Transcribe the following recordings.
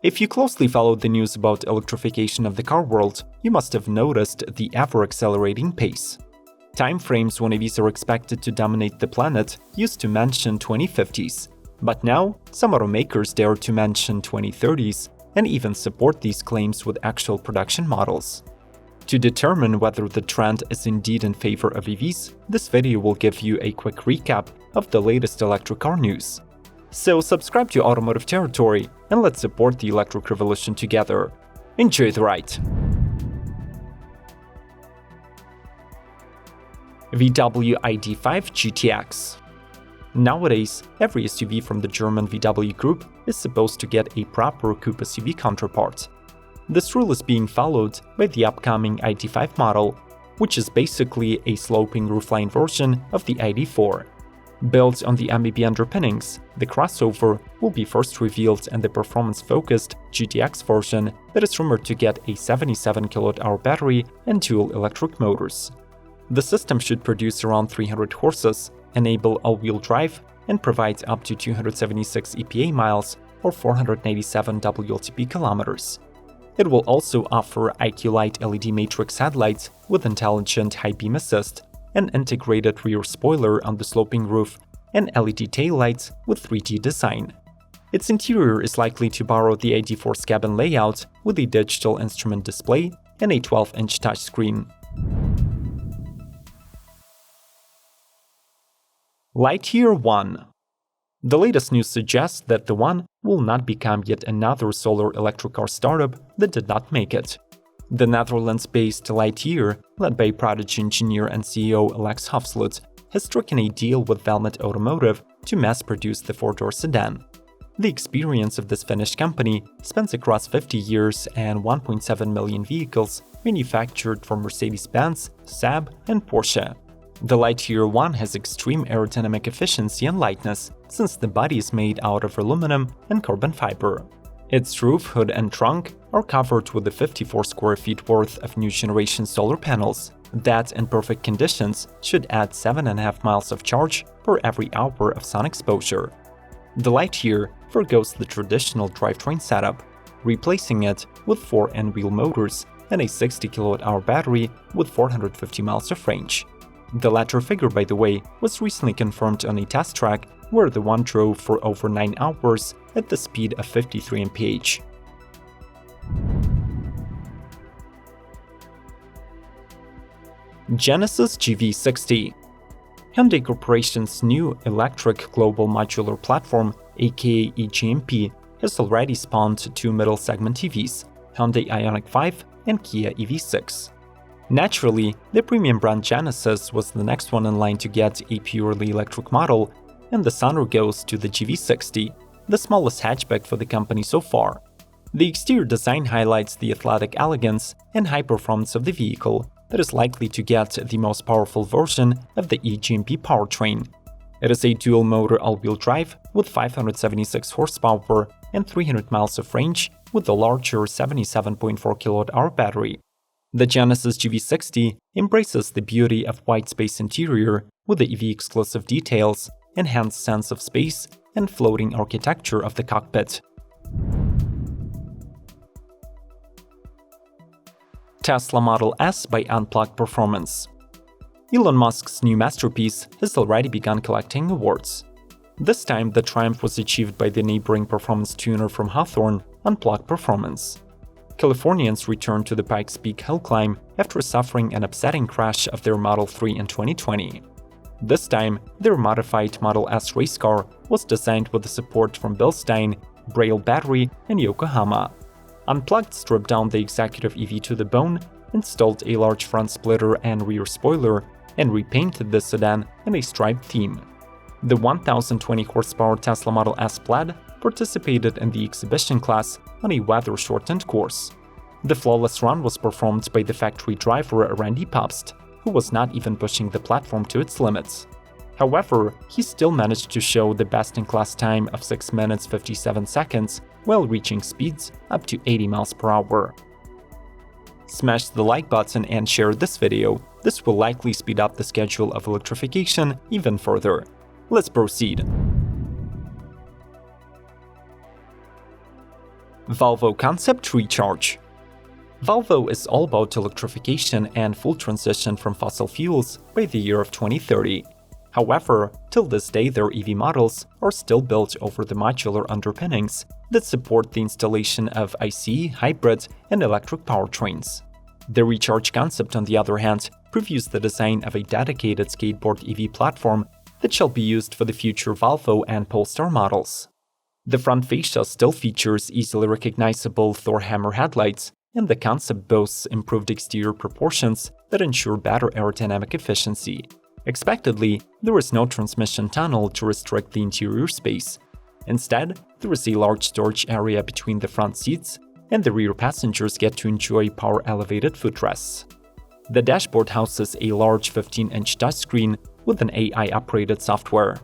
If you closely followed the news about electrification of the car world, you must have noticed the ever-accelerating pace. Timeframes when EVs are expected to dominate the planet used to mention 2050s, but now some automakers dare to mention 2030s and even support these claims with actual production models. To determine whether the trend is indeed in favor of EVs, this video will give you a quick recap of the latest electric car news. So subscribe to Automotive Territory and let's support the electric revolution together. Enjoy the ride! VW ID.5 GTX. Nowadays, every SUV from the German VW group is supposed to get a proper coupe-SUV counterpart. This rule is being followed by the upcoming ID.5 model, which is basically a sloping roofline version of the ID.4. Built on the MEB underpinnings, the crossover will be first revealed in the performance-focused GTX version that is rumored to get a 77 kWh battery and dual electric motors. The system should produce around 300 horses, enable all-wheel drive, and provide up to 276 EPA miles or 487 WLTP kilometers. It will also offer IQ Light LED matrix headlights with intelligent high beam assist, an integrated rear spoiler on the sloping roof, and LED taillights with 3D design. Its interior is likely to borrow the ID.4's cabin layout with a digital instrument display and a 12-inch touchscreen. Lightyear One. The latest news suggests that the One will not become yet another solar electric car startup that did not make it. The Netherlands-based Lightyear, led by Prodigy engineer and CEO Alex Hofsloot, has stricken a deal with Valmet Automotive to mass-produce the four-door sedan. The experience of this Finnish company spans across 50 years and 1.7 million vehicles manufactured for Mercedes-Benz, Saab, and Porsche. The Lightyear One has extreme aerodynamic efficiency and lightness, since the body is made out of aluminum and carbon fiber. Its roof, hood, and trunk are covered with the 54 square feet worth of new generation solar panels that, in perfect conditions, should add 7.5 miles of charge per every hour of sun exposure. The Lightyear forgoes the traditional drivetrain setup, replacing it with 4 N-wheel motors and a 60 kWh battery with 450 miles of range. The latter figure, by the way, was recently confirmed on a test track where the One drove for over 9 hours at the speed of 53 mph. Genesis GV60. Hyundai Corporation's new electric global modular platform, aka EGMP, has already spawned two middle-segment EVs, Hyundai Ioniq 5 and Kia EV6. Naturally, the premium brand Genesis was the next one in line to get a purely electric model, and the honor goes to the GV60, the smallest hatchback for the company so far. The exterior design highlights the athletic elegance and high performance of the vehicle that is likely to get the most powerful version of the EGMP powertrain. It is a dual-motor all-wheel drive with 576 horsepower and 300 miles of range with a larger 77.4 kWh battery. The Genesis GV60 embraces the beauty of white space interior with the EV-exclusive details, enhanced sense of space, and floating architecture of the cockpit. Tesla Model S by Unplugged Performance. Elon Musk's new masterpiece has already begun collecting awards. This time, the triumph was achieved by the neighboring performance tuner from Hawthorne, Unplugged Performance. Californians returned to the Pikes Peak hill climb after suffering an upsetting crash of their Model 3 in 2020. This time, their modified Model S race car was designed with the support from Bilstein, Braille Battery, and Yokohama. Unplugged stripped down the executive EV to the bone, installed a large front splitter and rear spoiler, and repainted the sedan in a striped theme. The 1020 horsepower Tesla Model S Plaid participated in the exhibition class on a weather-shortened course. The flawless run was performed by the factory driver Randy Pobst, who was not even pushing the platform to its limits. However, he still managed to show the best-in-class time of 6 minutes 57 seconds while reaching speeds up to 80 miles per hour. Smash the like button and share this video. This will likely speed up the schedule of electrification even further. Let's proceed. Volvo concept recharge. Volvo is all about electrification and full transition from fossil fuels by the year of 2030. However, till this day their EV models are still built over the modular underpinnings that support the installation of ICE, hybrid, and electric powertrains. The recharge concept, on the other hand, previews the design of a dedicated skateboard EV platform that shall be used for the future Volvo and Polestar models. The front fascia still features easily recognizable Thor hammer headlights, and the concept boasts improved exterior proportions that ensure better aerodynamic efficiency. Expectedly, there is no transmission tunnel to restrict the interior space. Instead, there is a large storage area between the front seats, and the rear passengers get to enjoy power-elevated footrests. The dashboard houses a large 15-inch touchscreen with an AI-operated software.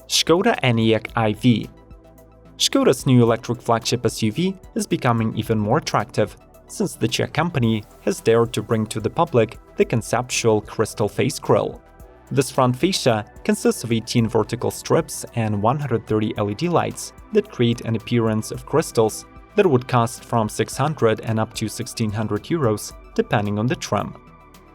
Škoda Enyaq iV. Škoda's new electric flagship SUV is becoming even more attractive since the Czech company has dared to bring to the public the conceptual crystal face grille. This front fascia consists of 18 vertical strips and 130 LED lights that create an appearance of crystals that would cost from 600 and up to 1600 euros depending on the trim.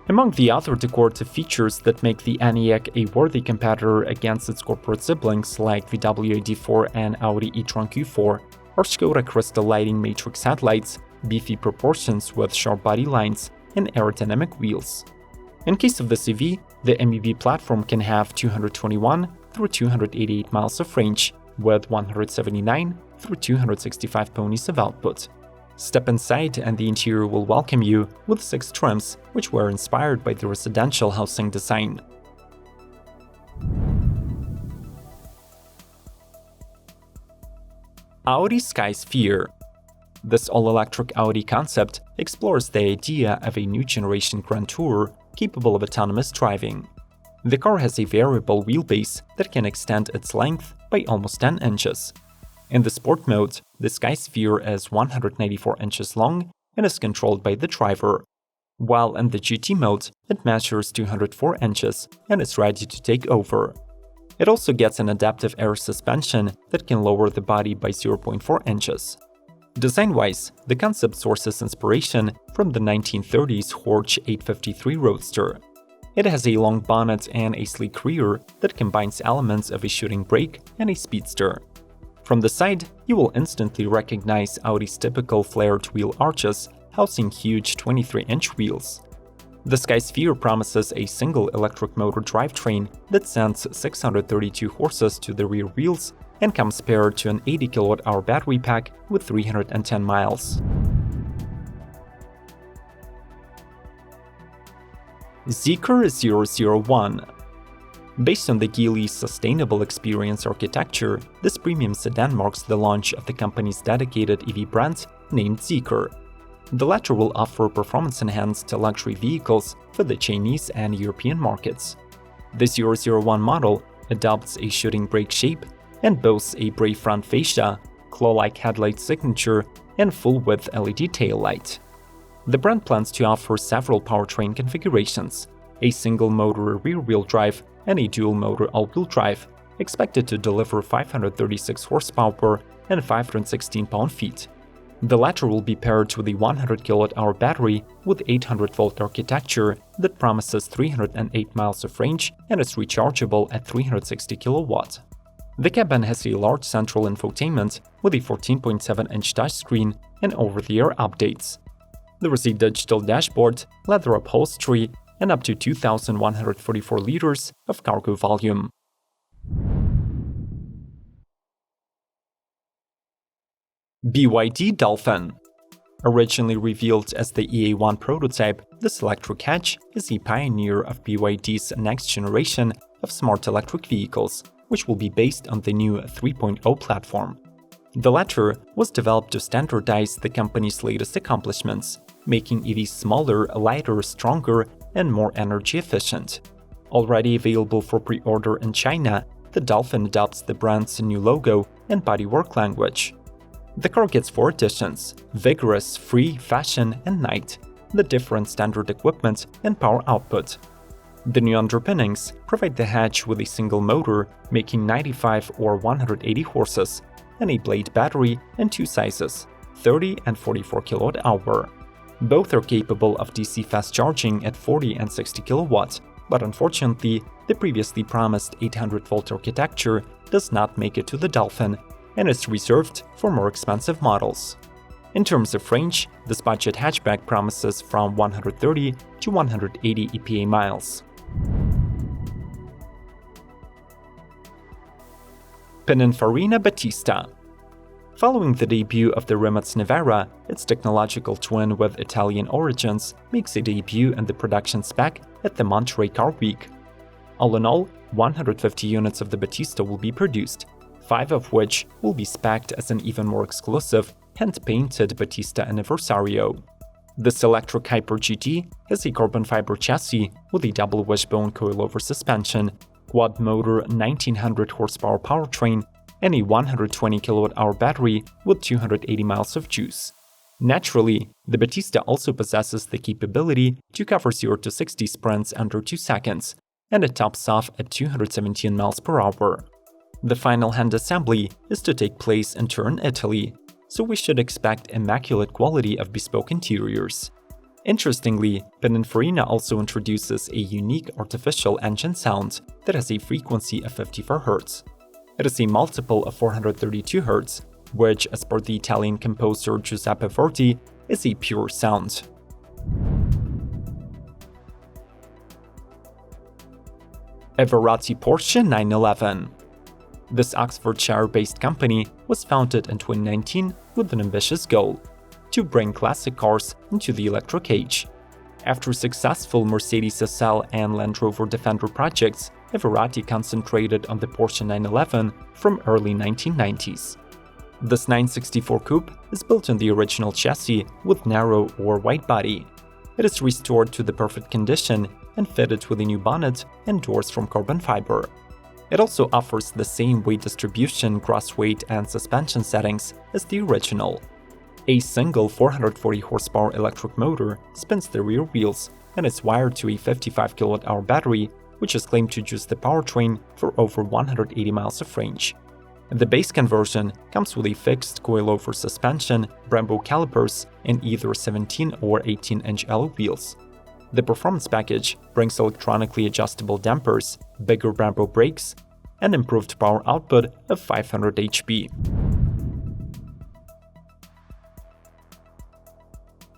Among the other decorative features that make the Enyaq a worthy competitor against its corporate siblings like VW ID.4 and Audi e-tron Q4 are Škoda crystal lighting matrix headlights, beefy proportions with sharp body lines, and aerodynamic wheels. In case of the CV, the MEB platform can have 221 through 288 miles of range, with 179 through 265 ponies of output. Step inside and the interior will welcome you with 6 trims, which were inspired by the residential housing design. Audi Skysphere. This all-electric Audi concept explores the idea of a new generation Grand Tourer capable of autonomous driving. The car has a variable wheelbase that can extend its length by almost 10 inches. In the sport mode, the Skysphere is 194 inches long and is controlled by the driver, while in the GT mode, it measures 204 inches and is ready to take over. It also gets an adaptive air suspension that can lower the body by 0.4 inches. Design-wise, the concept sources inspiration from the 1930s Porsche 853 Roadster. It has a long bonnet and a sleek rear that combines elements of a shooting brake and a speedster. From the side, you will instantly recognize Audi's typical flared wheel arches housing huge 23-inch wheels. The Skysphere promises a single electric motor drivetrain that sends 632 horses to the rear wheels and comes paired to an 80 kWh battery pack with 310 miles. Zeekr 001. Based on the Geely's sustainable experience architecture, this premium sedan marks the launch of the company's dedicated EV brand named Zeekr. The latter will offer performance-enhanced luxury vehicles for the Chinese and European markets. The 001 model adopts a shooting brake shape and boasts a brave front fascia, claw-like headlight signature, and full-width LED taillight. The brand plans to offer several powertrain configurations: a single-motor rear-wheel drive and a dual-motor all-wheel drive, expected to deliver 536 horsepower and 516 pound-feet. The latter will be paired with a 100 kWh battery with 800-volt architecture that promises 308 miles of range and is rechargeable at 360 kW. The cabin has a large central infotainment with a 14.7-inch touchscreen and over-the-air updates. There is a digital dashboard, leather upholstery, and up to 2,144 liters of cargo volume. BYD Dolphin. Originally revealed as the EA1 prototype, this electric hatch is a pioneer of BYD's next generation of smart electric vehicles, which will be based on the new 3.0 platform. The latter was developed to standardize the company's latest accomplishments, making EVs smaller, lighter, stronger, and more energy efficient. Already available for pre-order in China, the Dolphin adopts the brand's new logo and bodywork language. The car gets 4 additions: Vigorous, Free, Fashion, and Night, the different standard equipment and power output. The new underpinnings provide the hatch with a single motor, making 95 or 180 horses, and a Plaid battery in two sizes, 30 and 44 kWh. Both are capable of DC fast charging at 40 and 60 kW, but unfortunately, the previously promised 800-volt architecture does not make it to the Dolphin and is reserved for more expensive models. In terms of range, this budget hatchback promises from 130 to 180 EPA miles. Pininfarina Battista. Following the debut of the Rimac Nevera, its technological twin with Italian origins makes a debut in the production spec at the Monterey Car Week. All in all, 150 units of the Battista will be produced, 5 of which will be spec'd as an even more exclusive, hand-painted Battista Anniversario. This electric Hyper GT has a carbon fiber chassis with a double wishbone coilover suspension, quad-motor 1900 horsepower powertrain, and a 120 kWh battery with 280 miles of juice. Naturally, the Battista also possesses the capability to cover 0 to 60 sprints under 2 seconds, and it tops off at 217 miles per hour. The final hand assembly is to take place in Turin, Italy, so we should expect immaculate quality of bespoke interiors. Interestingly, Pininfarina also introduces a unique artificial engine sound that has a frequency of 54 Hz. It is a multiple of 432 Hz, which, as per the Italian composer Giuseppe Verdi, is a pure sound. Everatti Porsche 911. This Oxfordshire-based company was founded in 2019 with an ambitious goal: to bring classic cars into the electric age. After successful Mercedes SL and Land Rover Defender projects, Everatti concentrated on the Porsche 911 from early 1990s. This 964 coupe is built in the original chassis with narrow or wide body. It is restored to the perfect condition and fitted with a new bonnet and doors from carbon fiber. It also offers the same weight distribution, gross weight, and suspension settings as the original. A single 440 horsepower electric motor spins the rear wheels and is wired to a 55 kWh battery, which is claimed to juice the powertrain for over 180 miles of range. The base conversion comes with a fixed coilover suspension, Brembo calipers, and either 17 or 18-inch alloy wheels. The performance package brings electronically adjustable dampers, bigger Brembo brakes, and improved power output of 500 HP.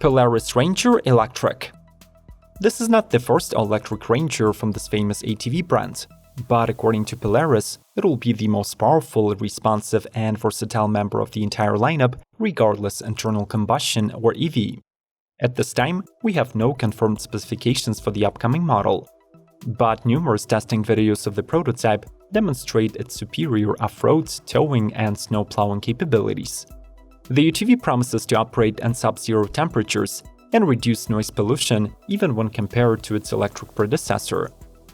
Polaris Ranger Electric. This is not the first all-electric Ranger from this famous ATV brand, but according to Polaris, it will be the most powerful, responsive, and versatile member of the entire lineup, regardless internal combustion or EV. At this time, we have no confirmed specifications for the upcoming model, but numerous testing videos of the prototype demonstrate its superior off-road, towing, and snow plowing capabilities. The UTV promises to operate in sub-zero temperatures and reduce noise pollution even when compared to its electric predecessor.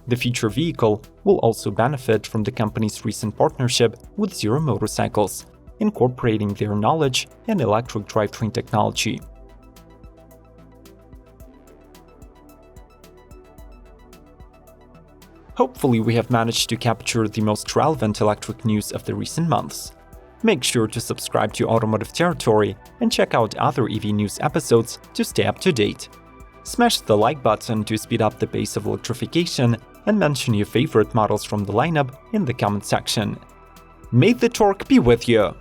The future vehicle will also benefit from the company's recent partnership with Zero Motorcycles, incorporating their knowledge and electric drivetrain technology. Hopefully, we have managed to capture the most relevant electric news of the recent months. Make sure to subscribe to Automotive Territory and check out other EV news episodes to stay up to date. Smash the like button to speed up the pace of electrification and mention your favorite models from the lineup in the comment section. May the torque be with you!